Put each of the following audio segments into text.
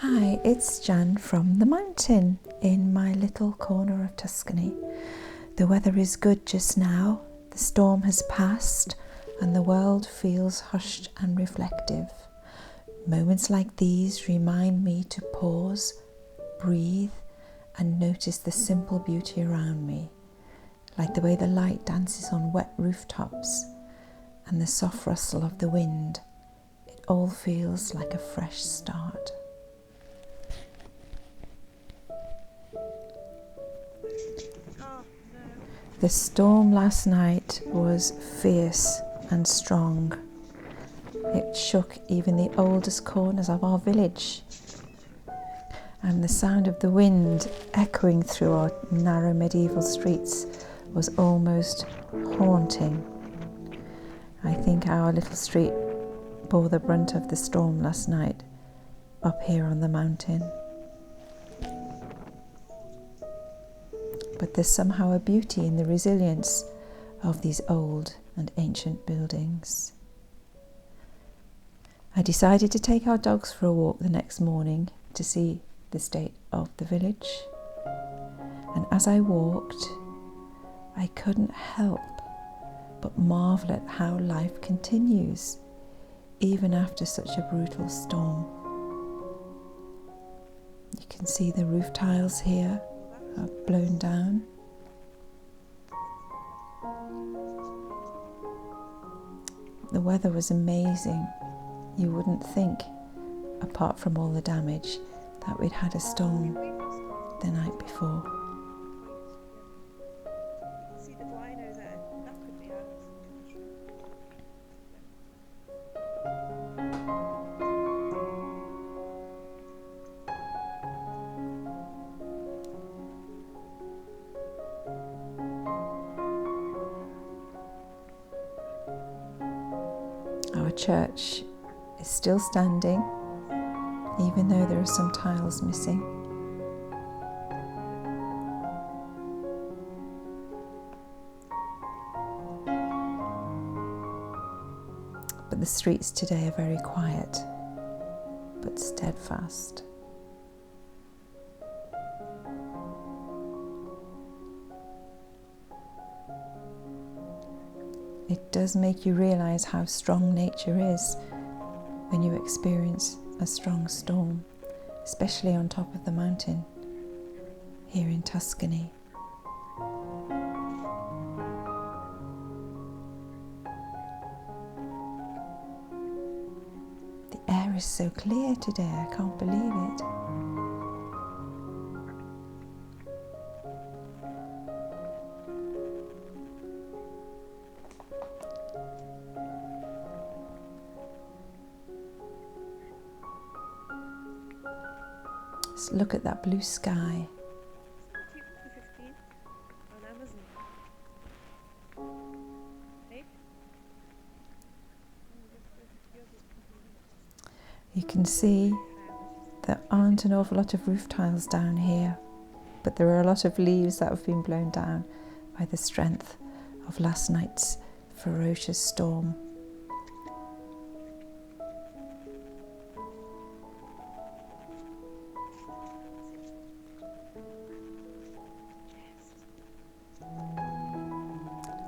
Hi, it's Jan from the mountain in my little corner of Tuscany. The weather is good just now, the storm has passed and the world feels hushed and reflective. Moments like these remind me to pause, breathe and notice the simple beauty around me, like the way the light dances on wet rooftops and the soft rustle of the wind. It all feels like a fresh start. The storm last night was fierce and strong. It shook even the oldest corners of our village. And the sound of the wind echoing through our narrow medieval streets was almost haunting. I think our little street bore the brunt of the storm last night up here on the mountain. But there's somehow a beauty in the resilience of these old and ancient buildings. I decided to take our dogs for a walk the next morning to see the state of the village. And as I walked, I couldn't help but marvel at how life continues, even after such a brutal storm. You can see the roof tiles here are blown down. The weather was amazing. You wouldn't think, apart from all the damage, that we'd had a storm the night before. See the lino there? That could be ours. Our church is still standing, even though there are some tiles missing. But the streets today are very quiet, but steadfast. It does make you realise how strong nature is when you experience a strong storm, especially on top of the mountain here in Tuscany. The air is so clear today, I can't believe it. Just look at that blue sky. Keep the 15 on Amazon. Hey? You can see there aren't an awful lot of roof tiles down here, but there are a lot of leaves that have been blown down by the strength of last night's ferocious storm.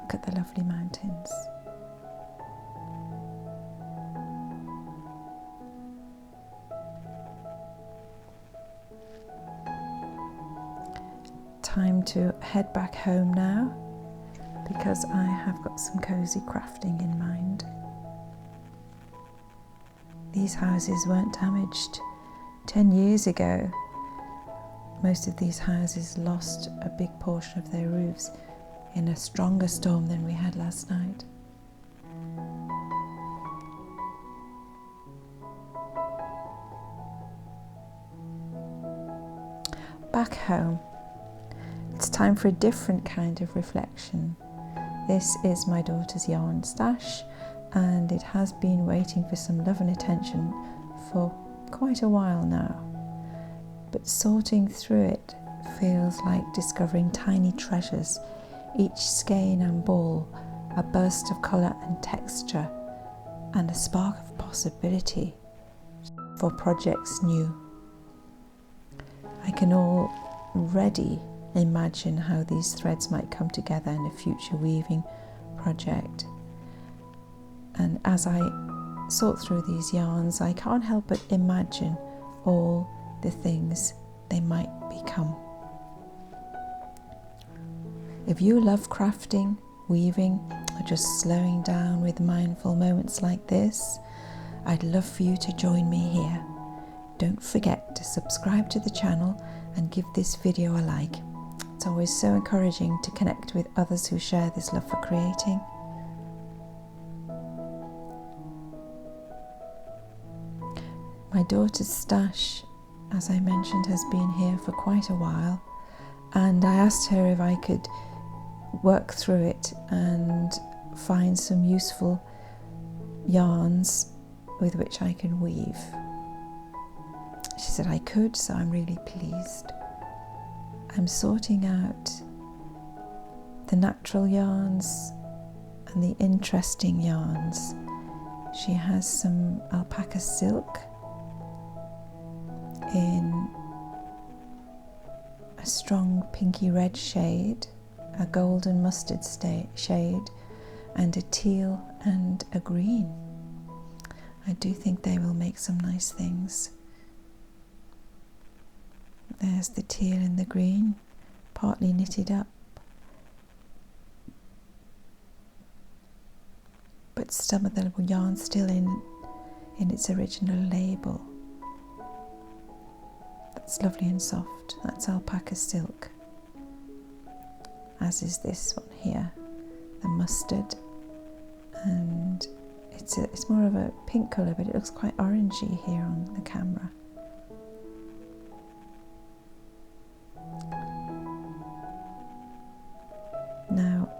Look at the lovely mountains. Time to head back home now because I have got some cosy crafting in mind. These houses weren't damaged 10 years ago. Most of these houses lost a big portion of their roofs in a stronger storm than we had last night. Back home, it's time for a different kind of reflection. This is my daughter's yarn stash, and it has been waiting for some love and attention for quite a while now. But sorting through it feels like discovering tiny treasures, each skein and ball a burst of colour and texture, and a spark of possibility for projects new I can already imagine how these threads might come together in a future weaving project. And as I sort through these yarns, I can't help but imagine all the things they might become. If you love crafting, weaving, or just slowing down with mindful moments like this, I'd love for you to join me here. Don't forget to subscribe to the channel and give this video a like. It's always so encouraging to connect with others who share this love for creating. My daughter's stash, as I mentioned, has been here for quite a while, and I asked her if I could work through it and find some useful yarns with which I can weave. She said I could, so I'm really pleased. I'm sorting out the natural yarns and the interesting yarns. She has some alpaca silk in a strong pinky red shade, a golden mustard shade, and a teal and a green. I do think they will make some nice things. There's the teal and the green, partly knitted up, but some of the yarn still in its original label. That's lovely and soft. That's alpaca silk, as is this one here, the mustard, and it's more of a pink colour, but it looks quite orangey here on the camera. Now,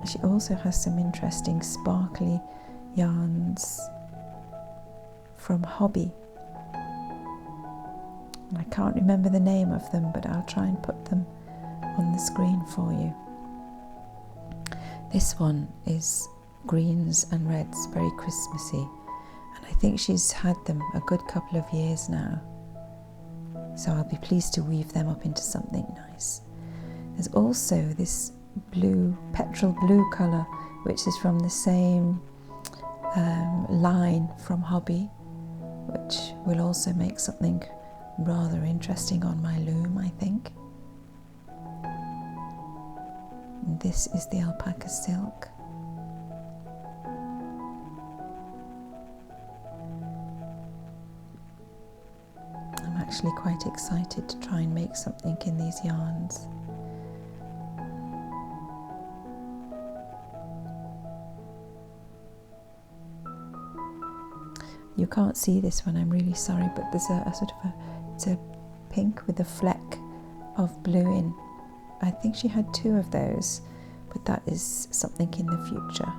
she also has some interesting sparkly yarns from Hobby. I can't remember the name of them, but I'll try and put them on the screen for you. This one is greens and reds, very Christmassy, and I think she's had them a good couple of years now, so I'll be pleased to weave them up into something nice. There's also this blue, petrol blue colour, which is from the same line from Hobby, which will also make something rather interesting on my loom, I think. And this is the alpaca silk. I'm actually quite excited to try and make something in these yarns. You can't see this one, I'm really sorry, but there's it's a pink with a fleck of blue in. I think she had two of those, but that is something in the future.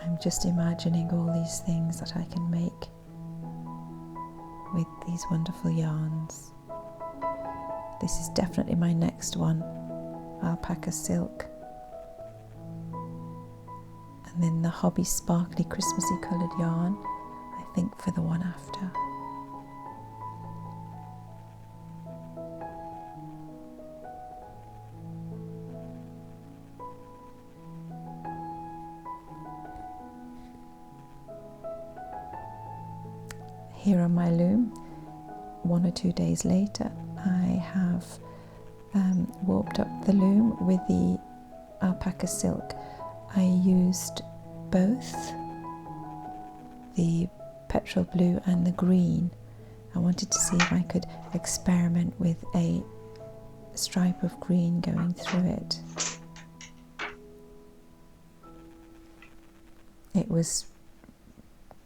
I'm just imagining all these things that I can make with these wonderful yarns. This is definitely my next one, alpaca silk. And then the Hobby sparkly Christmassy coloured yarn, I think, for the one after. Here on my loom, 1 or 2 days later, I have warped up the loom with the alpaca silk. I used both the petrol blue and the green. I wanted to see if I could experiment with a stripe of green going through it. It was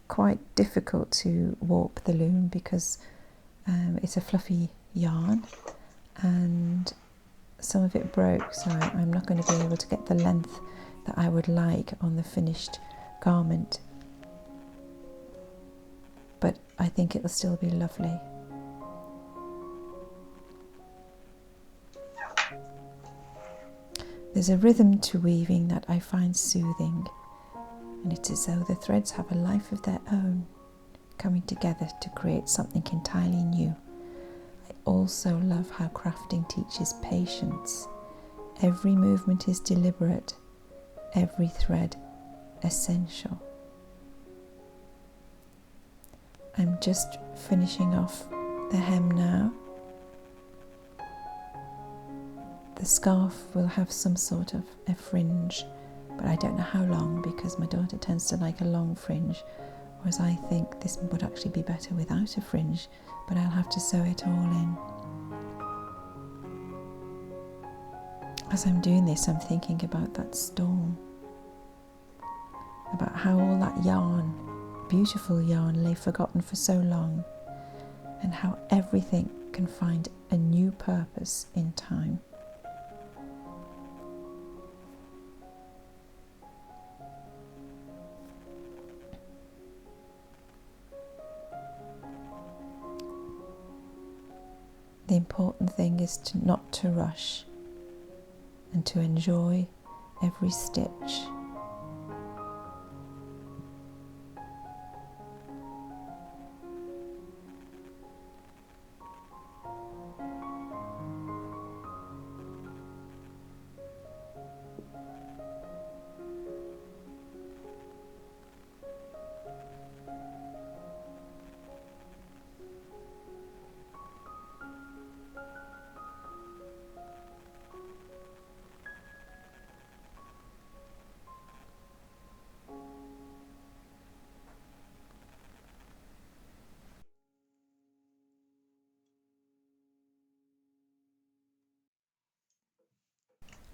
quite difficult to warp the loom because it's a fluffy yarn and some of it broke, so I'm not going to be able to get the length that I would like on the finished garment. but I think it'll still be lovely. There's a rhythm to weaving that I find soothing, and it's as though the threads have a life of their own, coming together to create something entirely new. I also love how crafting teaches patience. Every movement is deliberate, every thread essential. I'm just finishing off the hem now. The scarf will have some sort of a fringe, but I don't know how long, because my daughter tends to like a long fringe, whereas I think this would actually be better without a fringe, but I'll have to sew it all in. As I'm doing this, I'm thinking about that storm, about how all that yarn, beautiful yarn, lay forgotten for so long, and how everything can find a new purpose in time. The important thing is not to rush and to enjoy every stitch.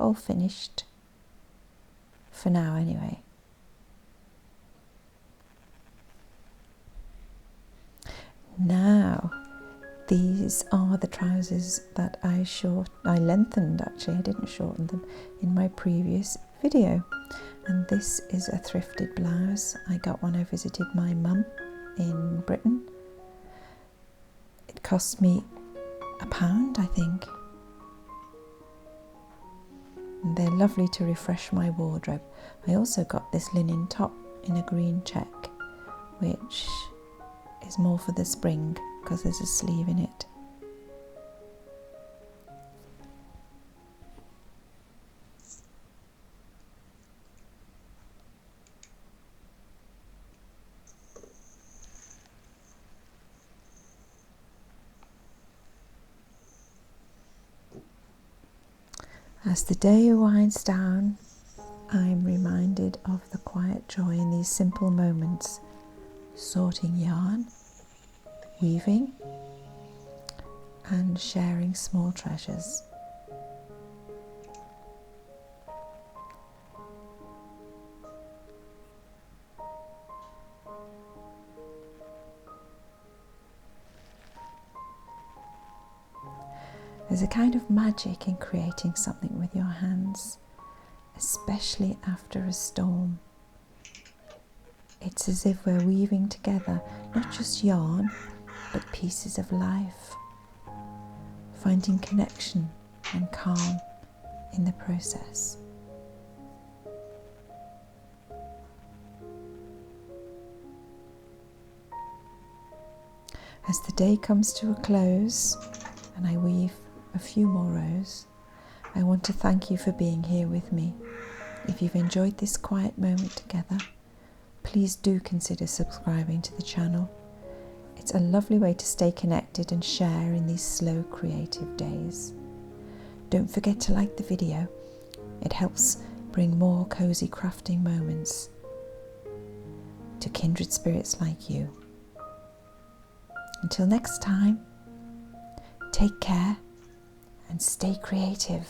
All finished, for now anyway. Now, these are the trousers that I lengthened actually, I didn't shorten them in my previous video. And this is a thrifted blouse. I got one, I visited my mum in Britain. It cost me £1, I think. And they're lovely to refresh my wardrobe. I also got this linen top in a green check, which is more for the spring because there's a sleeve in it. As the day winds down, I'm reminded of the quiet joy in these simple moments, sorting yarn, weaving, and sharing small treasures. There's a kind of magic in creating something with your hands, especially after a storm. It's as if we're weaving together not just yarn, but pieces of life, finding connection and calm in the process. As the day comes to a close and I weave a few more rows, I want to thank you for being here with me. If you've enjoyed this quiet moment together, please do consider subscribing to the channel. It's a lovely way to stay connected and share in these slow creative days. Don't forget to like the video. It helps bring more cozy crafting moments to kindred spirits like you. Until next time, take care and stay creative.